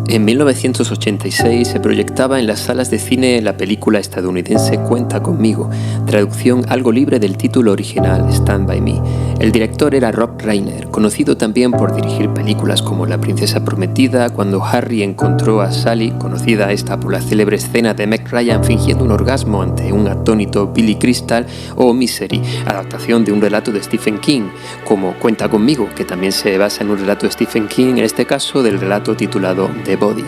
En 1986 se proyectaba en las salas de cine la película estadounidense Cuenta conmigo, traducción algo libre del título original Stand by Me. El director era Rob Reiner, conocido también por dirigir películas como La princesa prometida, Cuando Harry encontró a Sally, conocida esta por la célebre escena de Meg Ryan fingiendo un orgasmo ante un atónito Billy Crystal, o Misery, adaptación de un relato de Stephen King, como Cuenta conmigo, que también se basa en un relato de Stephen King, en este caso del relato titulado The Body.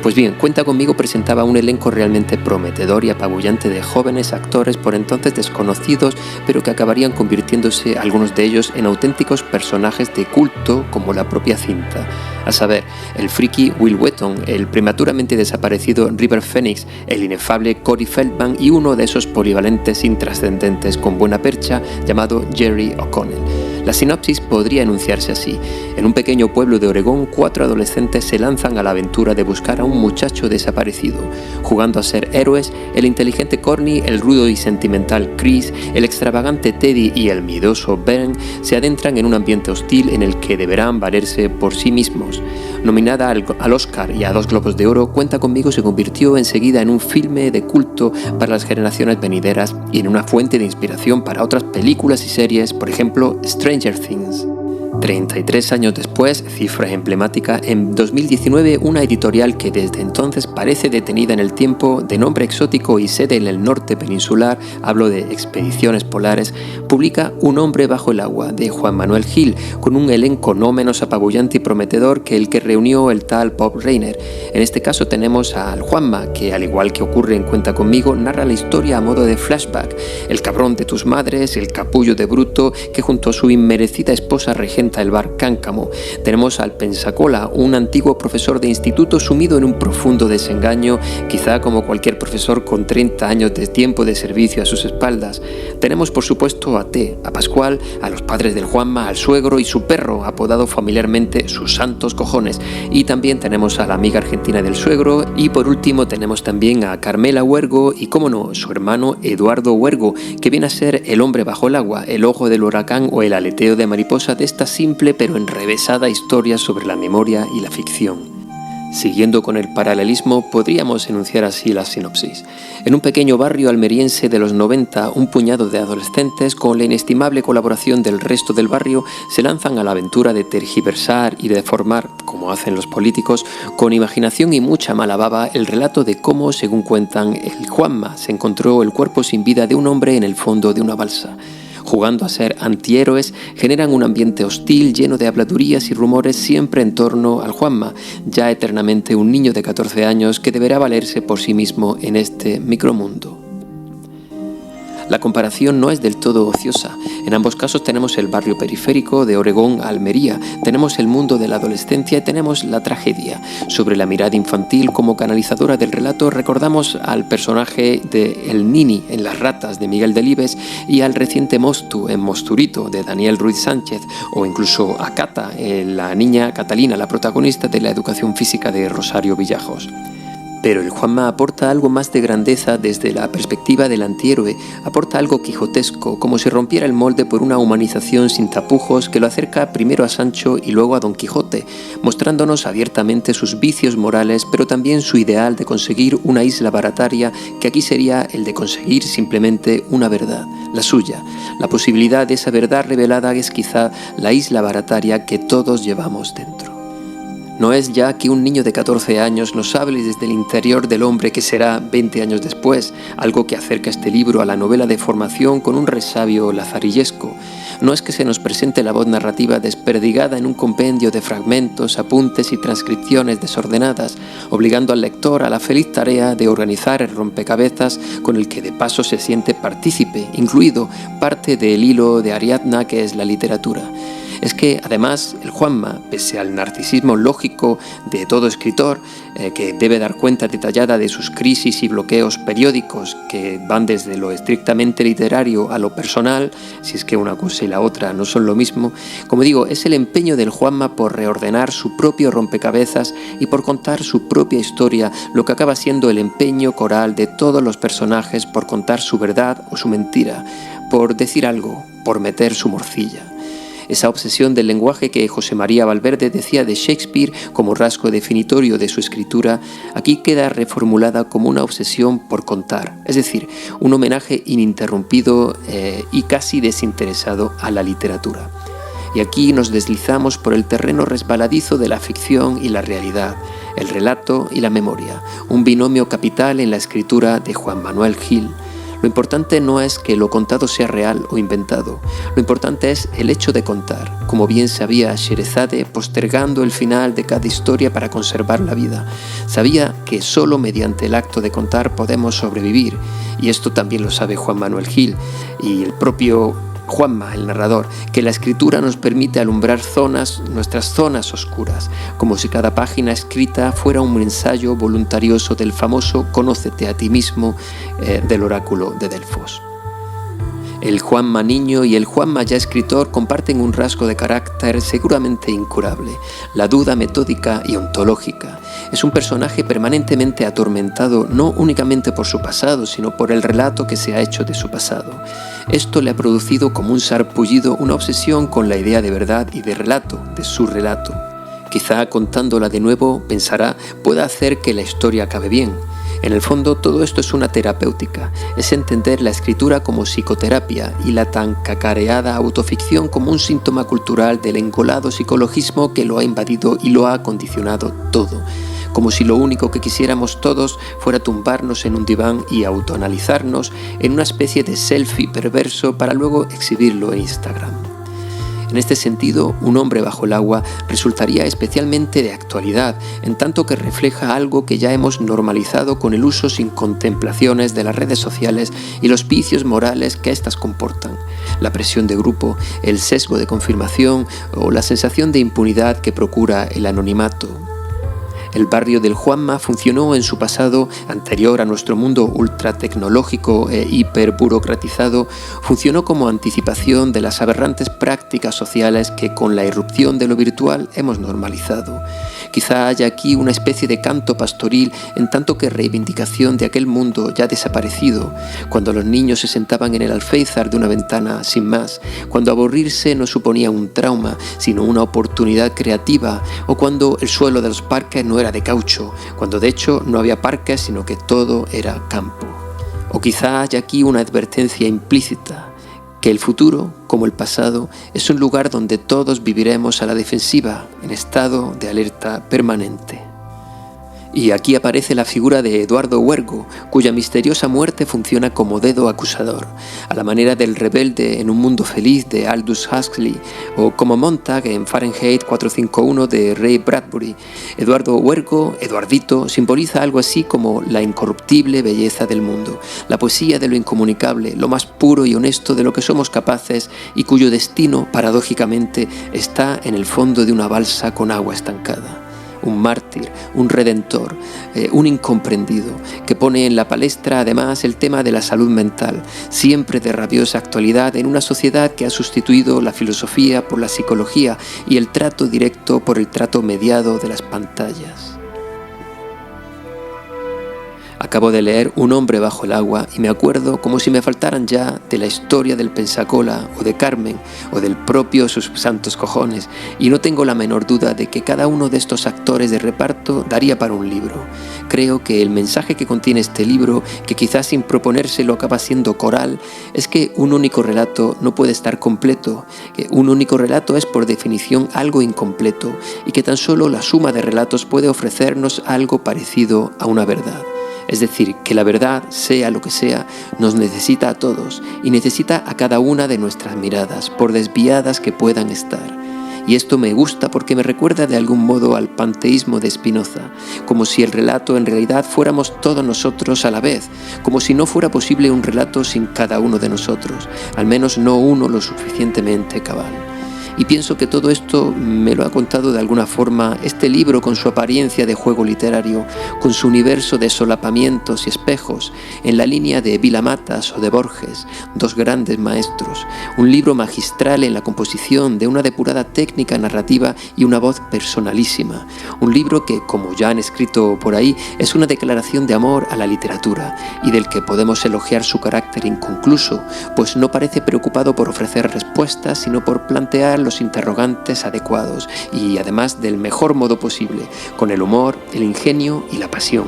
Pues bien, Cuenta conmigo presentaba un elenco realmente prometedor y apabullante de jóvenes actores por entonces desconocidos, pero que acabarían convirtiéndose algunos de ellos en auténticos personajes de culto como la propia cinta. A saber, el friki Will Wheaton, el prematuramente desaparecido River Phoenix, el inefable Corey Feldman y uno de esos polivalentes intrascendentes con buena percha llamado Jerry O'Connell. La sinopsis podría enunciarse así. En un pequeño pueblo de Oregón, 4 adolescentes se lanzan a la aventura de buscar a un muchacho desaparecido. Jugando a ser héroes, el inteligente Courtney, el rudo y sentimental Chris, el extravagante Teddy y el miedoso Ben se adentran en un ambiente hostil en el que deberán valerse por sí mismos. Nominada al Oscar y a 2 Globos de Oro, Cuenta conmigo se convirtió enseguida en un filme de culto para las generaciones venideras y en una fuente de inspiración para otras películas y series, por ejemplo, Stranger Things. 33 años después, cifra emblemática, en 2019 una editorial que desde entonces parece detenida en el tiempo, de nombre exótico y sede en el norte peninsular, hablo de Expediciones Polares, publica Un hombre bajo el agua, de Juan Manuel Gil, con un elenco no menos apabullante y prometedor que el que reunió el tal Bob Reiner. En este caso tenemos al Juanma, que al igual que ocurre en Cuenta conmigo, narra la historia a modo de flashback, el cabrón de tus madres, el capullo de bruto, que junto a su inmerecida esposa regenta el bar Cáncamo. Tenemos al Pensacola, un antiguo profesor de instituto sumido en un profundo desengaño, quizá como cualquier profesor con 30 años de tiempo de servicio a sus espaldas. Tenemos por supuesto a T, a Pascual, a los padres del Juanma, al suegro y su perro, apodado familiarmente sus santos cojones. Y también tenemos a la amiga argentina del suegro, y por último tenemos también a Carmela Huergo y, cómo no, su hermano Eduardo Huergo, que viene a ser el hombre bajo el agua, el ojo del huracán o el aleteo de mariposa de esta simple pero enrevesada historia sobre la memoria y la ficción. Siguiendo con el paralelismo, podríamos enunciar así la sinopsis. En un pequeño barrio almeriense de los 90, un puñado de adolescentes, con la inestimable colaboración del resto del barrio, se lanzan a la aventura de tergiversar y deformar, como hacen los políticos, con imaginación y mucha mala baba, el relato de cómo, según cuentan, el Juanma se encontró el cuerpo sin vida de un hombre en el fondo de una balsa. Jugando a ser antihéroes, generan un ambiente hostil lleno de habladurías y rumores siempre en torno al Juanma, ya eternamente un niño de 14 años que deberá valerse por sí mismo en este micromundo. La comparación no es del todo ociosa. En ambos casos tenemos el barrio periférico de Oregón a Almería, tenemos el mundo de la adolescencia y tenemos la tragedia. Sobre la mirada infantil como canalizadora del relato recordamos al personaje de El Nini en Las ratas de Miguel Delibes y al reciente Mostu en Mosturito de Daniel Ruiz Sánchez, o incluso a Cata, la niña Catalina, la protagonista de la educación física de Rosario Villajos. Pero el Juanma aporta algo más de grandeza desde la perspectiva del antihéroe, aporta algo quijotesco, como si rompiera el molde por una humanización sin tapujos que lo acerca primero a Sancho y luego a Don Quijote, mostrándonos abiertamente sus vicios morales, pero también su ideal de conseguir una isla barataria, que aquí sería el de conseguir simplemente una verdad, la suya. La posibilidad de esa verdad revelada es quizá la isla barataria que todos llevamos dentro. No es ya que un niño de 14 años nos hable desde el interior del hombre que será 20 años después, algo que acerca este libro a la novela de formación con un resabio lazarillesco. No es que se nos presente la voz narrativa desperdigada en un compendio de fragmentos, apuntes y transcripciones desordenadas, obligando al lector a la feliz tarea de organizar el rompecabezas con el que de paso se siente partícipe, incluido parte del hilo de Ariadna que es la literatura. Es que, además, el Juanma, pese al narcisismo lógico de todo escritor, que debe dar cuenta detallada de sus crisis y bloqueos periódicos que van desde lo estrictamente literario a lo personal, si es que una cosa y la otra no son lo mismo, como digo, es el empeño del Juanma por reordenar su propio rompecabezas y por contar su propia historia, lo que acaba siendo el empeño coral de todos los personajes por contar su verdad o su mentira, por decir algo, por meter su morcilla. esa obsesión del lenguaje que José María Valverde decía de Shakespeare como rasgo definitorio de su escritura, aquí queda reformulada como una obsesión por contar, es decir, un homenaje ininterrumpido y casi desinteresado a la literatura. Y aquí nos deslizamos por el terreno resbaladizo de la ficción y la realidad, el relato y la memoria, un binomio capital en la escritura de Juan Manuel Gil. Lo importante no es que lo contado sea real o inventado, lo importante es el hecho de contar, como bien sabía Sherezade, postergando el final de cada historia para conservar la vida. Sabía que solo mediante el acto de contar podemos sobrevivir, y esto también lo sabe Juan Manuel Gil, y el propio Juanma, el narrador, que la escritura nos permite alumbrar nuestras zonas oscuras, como si cada página escrita fuera un ensayo voluntarioso del famoso Conócete a ti mismo del oráculo de Delfos. El Juanma niño y el Juanma ya escritor comparten un rasgo de carácter seguramente incurable, la duda metódica y ontológica. Es un personaje permanentemente atormentado no únicamente por su pasado, sino por el relato que se ha hecho de su pasado. Esto le ha producido como un sarpullido una obsesión con la idea de verdad y de relato, de su relato. Quizá contándola de nuevo, pensará, pueda hacer que la historia acabe bien. En el fondo, todo esto es una terapéutica, es entender la escritura como psicoterapia y la tan cacareada autoficción como un síntoma cultural del engolado psicologismo que lo ha invadido y lo ha condicionado todo, como si lo único que quisiéramos todos fuera tumbarnos en un diván y autoanalizarnos en una especie de selfie perverso para luego exhibirlo en Instagram. En este sentido, Un hombre bajo el agua resultaría especialmente de actualidad, en tanto que refleja algo que ya hemos normalizado con el uso sin contemplaciones de las redes sociales y los vicios morales que éstas comportan, la presión de grupo, el sesgo de confirmación o la sensación de impunidad que procura el anonimato. El barrio del Juanma funcionó en su pasado, anterior a nuestro mundo ultratecnológico e hiperburocratizado, funcionó como anticipación de las aberrantes prácticas sociales que con la irrupción de lo virtual hemos normalizado. Quizá haya aquí una especie de canto pastoril en tanto que reivindicación de aquel mundo ya desaparecido, cuando los niños se sentaban en el alféizar de una ventana sin más, cuando aburrirse no suponía un trauma, sino una oportunidad creativa, o cuando el suelo de los parques no era de caucho, cuando de hecho no había parques sino que todo era campo. O quizá haya aquí una advertencia implícita, que el futuro, como el pasado, es un lugar donde todos viviremos a la defensiva, en estado de alerta permanente. Y aquí aparece la figura de Eduardo Huergo, cuya misteriosa muerte funciona como dedo acusador, a la manera del rebelde en Un mundo feliz de Aldous Huxley, o como Montag en Fahrenheit 451 de Ray Bradbury. Eduardo Huergo, Eduardito, simboliza algo así como la incorruptible belleza del mundo, la poesía de lo incomunicable, lo más puro y honesto de lo que somos capaces y cuyo destino, paradójicamente, está en el fondo de una balsa con agua estancada. Un mártir, un redentor, un incomprendido, que pone en la palestra además el tema de la salud mental, siempre de rabiosa actualidad en una sociedad que ha sustituido la filosofía por la psicología y el trato directo por el trato mediado de las pantallas. Acabo de leer Un hombre bajo el agua y me acuerdo como si me faltaran ya de la historia del Pensacola o de Carmen o del propio Sus santos cojones, y no tengo la menor duda de que cada uno de estos actores de reparto daría para un libro. Creo que el mensaje que contiene este libro, que quizás sin proponérselo acaba siendo coral, es que un único relato no puede estar completo, que un único relato es por definición algo incompleto y que tan solo la suma de relatos puede ofrecernos algo parecido a una verdad. Es decir, que la verdad, sea lo que sea, nos necesita a todos y necesita a cada una de nuestras miradas, por desviadas que puedan estar. Y esto me gusta porque me recuerda de algún modo al panteísmo de Spinoza, como si el relato en realidad fuéramos todos nosotros a la vez, como si no fuera posible un relato sin cada uno de nosotros, al menos no uno lo suficientemente cabal. Y pienso que todo esto me lo ha contado de alguna forma este libro con su apariencia de juego literario, con su universo de solapamientos y espejos, en la línea de Vila Matas o de Borges, dos grandes maestros, un libro magistral en la composición de una depurada técnica narrativa y una voz personalísima, un libro que, como ya han escrito por ahí, es una declaración de amor a la literatura y del que podemos elogiar su carácter inconcluso, pues no parece preocupado por ofrecer respuestas, sino por plantear los los interrogantes adecuados y además del mejor modo posible, con el humor, el ingenio y la pasión.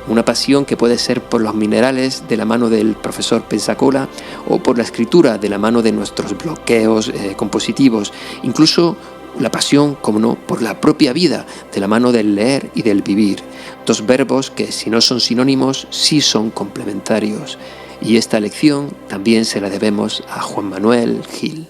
Una pasión que puede ser por los minerales de la mano del profesor Pensacola o por la escritura de la mano de nuestros bloqueos compositivos, incluso la pasión, como no, por la propia vida, de la mano del leer y del vivir. Dos verbos que, si no son sinónimos, sí son complementarios. Y esta lección también se la debemos a Juan Manuel Gil.